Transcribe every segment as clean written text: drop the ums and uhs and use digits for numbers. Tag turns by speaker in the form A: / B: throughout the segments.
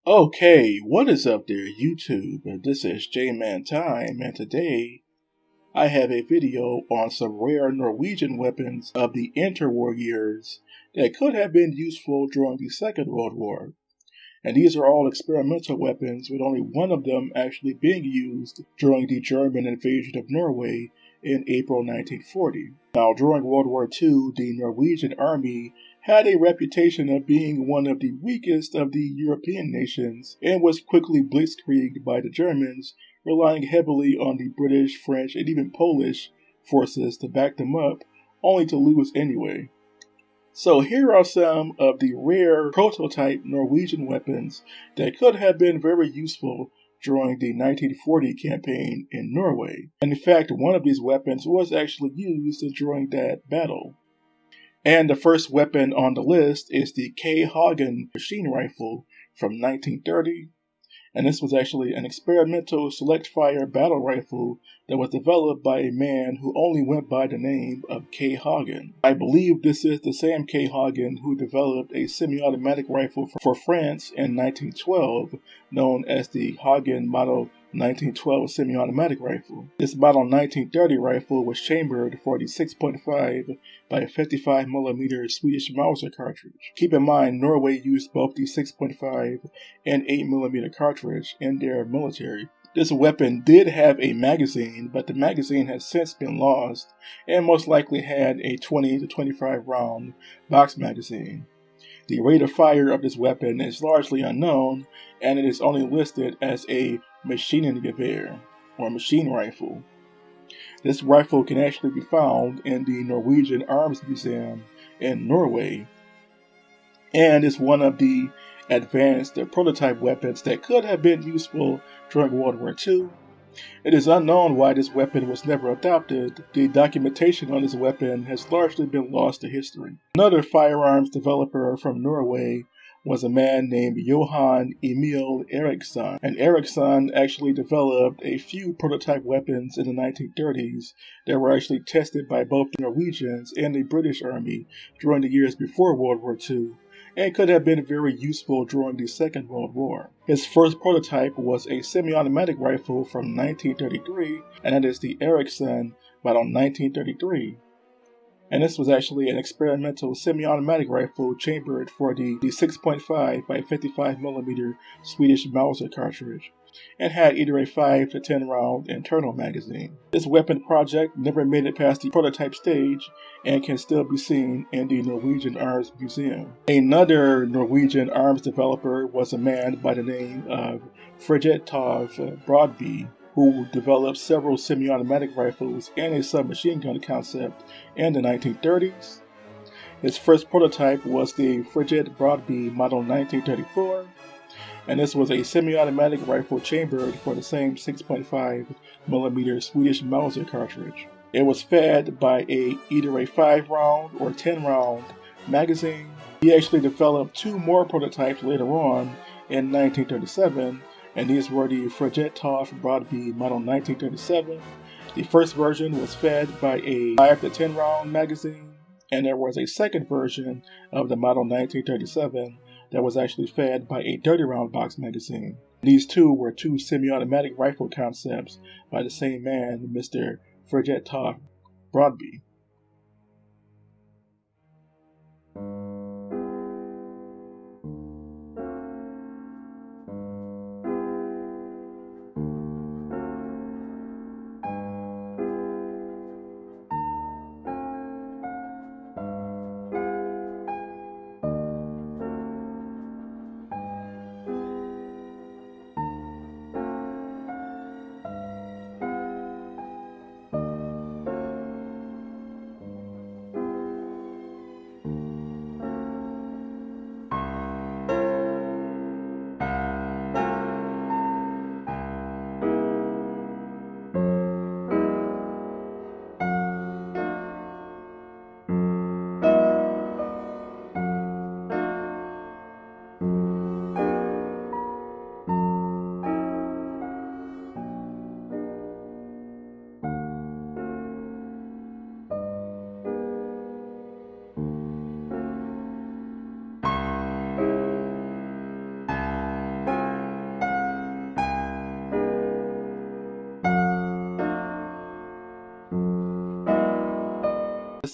A: Okay, what is up there, YouTube? This is J-Man Time, and today I have a video on some rare Norwegian weapons of the interwar years that could have been useful during the Second World War. And these are all experimental weapons, with only one of them actually being used during the German invasion of Norway in April 1940. Now, during World War II, the Norwegian army had a reputation of being one of the weakest of the European nations and was quickly blitzkrieged by the Germans, relying heavily on the British, French, and even Polish forces to back them up, only to lose anyway. So here are some of the rare prototype Norwegian weapons that could have been very useful during the 1940 campaign in Norway. And in fact, one of these weapons was actually used during that battle. And the first weapon on the list is the Hagen machine rifle from 1930. And this was actually an experimental select-fire battle rifle that was developed by a man who only went by the name of Hagen. I believe this is the same Hagen who developed a semi-automatic rifle for France in 1912, known as the Hagen Model 1912 semi-automatic rifle. This Model 1930 rifle was chambered for the 6.5 by 55mm Swedish Mauser cartridge. Keep in mind, Norway used both the 6.5 and 8mm cartridge in their military. This weapon did have a magazine, but the magazine has since been lost and most likely had a 20 to 25 round box magazine. The rate of fire of this weapon is largely unknown, and it is only listed as a Maschinengewehr, or machine rifle. This rifle can actually be found in the Norwegian Arms Museum in Norway, and is one of the advanced prototype weapons that could have been useful during World War II. It is unknown why this weapon was never adopted. The documentation on this weapon has largely been lost to history. Another firearms developer from Norway was a man named Johann Emil Eriksson. And Eriksson actually developed a few prototype weapons in the 1930s that were actually tested by both the Norwegians and the British Army during the years before World War II, and could have been very useful during the Second World War. His first prototype was a semi-automatic rifle from 1933, and that is the Eriksson Model 1933. And this was actually an experimental semi-automatic rifle chambered for the 6.5 by 55mm Swedish Mauser cartridge, and had either a 5 to 10 round internal magazine. This weapon project never made it past the prototype stage and can still be seen in the Norwegian Arms Museum. Another Norwegian arms developer was a man by the name of Fridtjof Brodby, who developed several semi-automatic rifles and a submachine gun concept in the 1930s. His first prototype was the Fridtjof Brodby Model 1934, and this was a semi-automatic rifle chambered for the same 6.5mm Swedish Mauser cartridge. It was fed by either a 5 round or 10 round magazine. He actually developed two more prototypes later on in 1937, and these were the Fridtjof Brodby Model 1937. The first version was fed by a 5 to 10 round magazine, and there was a second version of the Model 1937 that was actually fed by a 30 round box magazine. These two were two semi-automatic rifle concepts by the same man, Mr. Fridtjof Brodby.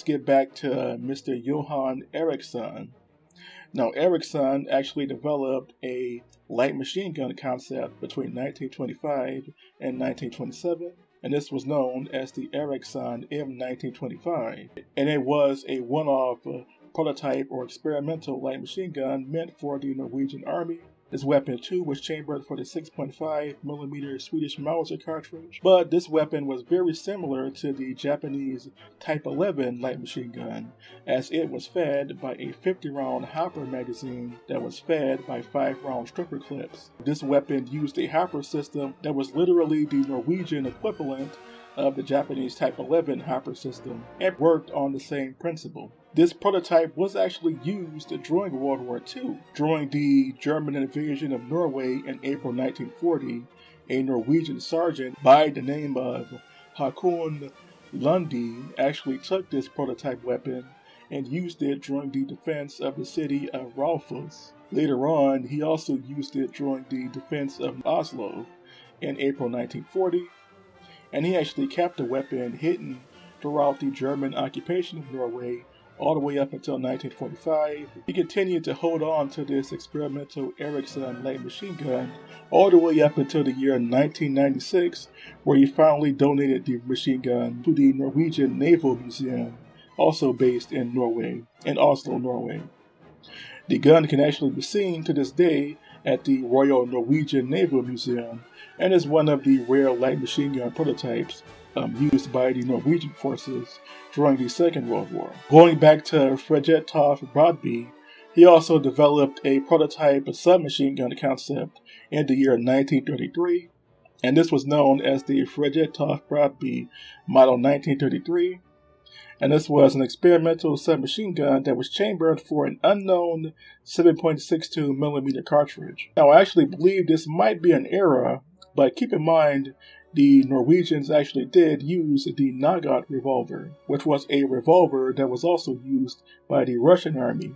A: let's get back to Mr. Johann Eriksson. Now, Eriksson actually developed a light machine gun concept between 1925 and 1927, and this was known as the Eriksson M 1925, and it was a one-off prototype or experimental light machine gun meant for the Norwegian Army. This weapon too was chambered for the 6.5mm Swedish Mauser cartridge, but this weapon was very similar to the Japanese Type 11 light machine gun, as it was fed by a 50-round hopper magazine that was fed by 5-round stripper clips. This weapon used a hopper system that was literally the Norwegian equivalent of the Japanese Type 11 hopper system and worked on the same principle. This prototype was actually used during World War II. During the German invasion of Norway in April 1940, a Norwegian sergeant by the name of Hagen actually took this prototype weapon and used it during the defense of the city of Rarest. Later on, he also used it during the defense of Oslo in April 1940, and he actually kept the weapon hidden throughout the German occupation of Norway all the way up until 1945. He continued to hold on to this experimental Eriksson light machine gun all the way up until the year 1996, where he finally donated the machine gun to the Norwegian Naval Museum, also based in Norway, in Oslo, Norway. The gun can actually be seen to this day at the Royal Norwegian Naval Museum, and is one of the rare light machine gun prototypes used by the Norwegian forces during the Second World War. Going back to Fredjetoft Brodby, he also developed a prototype submachine gun concept in the year 1933, and this was known as the Fredjetoft Brodby Model 1933. And this was an experimental submachine gun that was chambered for an unknown 7.62mm cartridge. Now, I actually believe this might be an error, but keep in mind, the Norwegians actually did use the Nagant revolver, which was a revolver that was also used by the Russian army.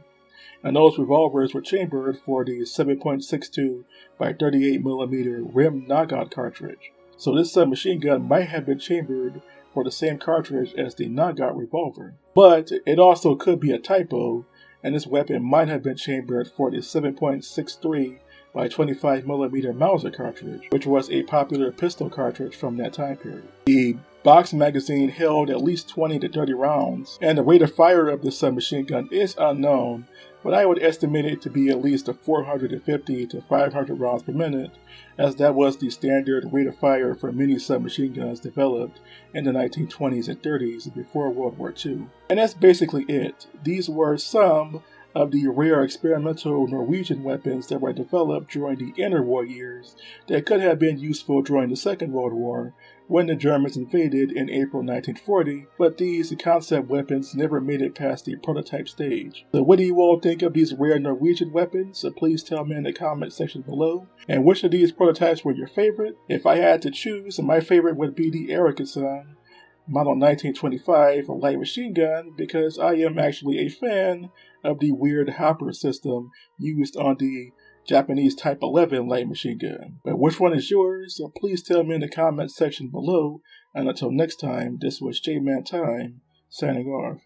A: And those revolvers were chambered for the 7.62 by 38mm rim Nagant cartridge. So this submachine gun might have been chambered for the same cartridge as the Nagant revolver. But it also could be a typo, and this weapon might have been chambered for the 7.63 by 25mm Mauser cartridge, which was a popular pistol cartridge from that time period. The box magazine held at least 20 to 30 rounds, and the rate of fire of this submachine gun is unknown, but I would estimate it to be at least 450 to 500 rounds per minute, as that was the standard rate of fire for many submachine guns developed in the 1920s and 30s before World War II. And that's basically it. These were some of the rare experimental Norwegian weapons that were developed during the interwar years that could have been useful during the Second World War when the Germans invaded in April 1940, but these concept weapons never made it past the prototype stage. So what do you all think of these rare Norwegian weapons? So please tell me in the comment section below. And which of these prototypes were your favorite? If I had to choose, my favorite would be the Eriksson Model 1925 light machine gun, because I am actually a fan of the weird hopper system used on the Japanese Type 11 light machine gun. But which one is yours? So please tell me in the comment section below. And until next time, this was J-Man Time, signing off.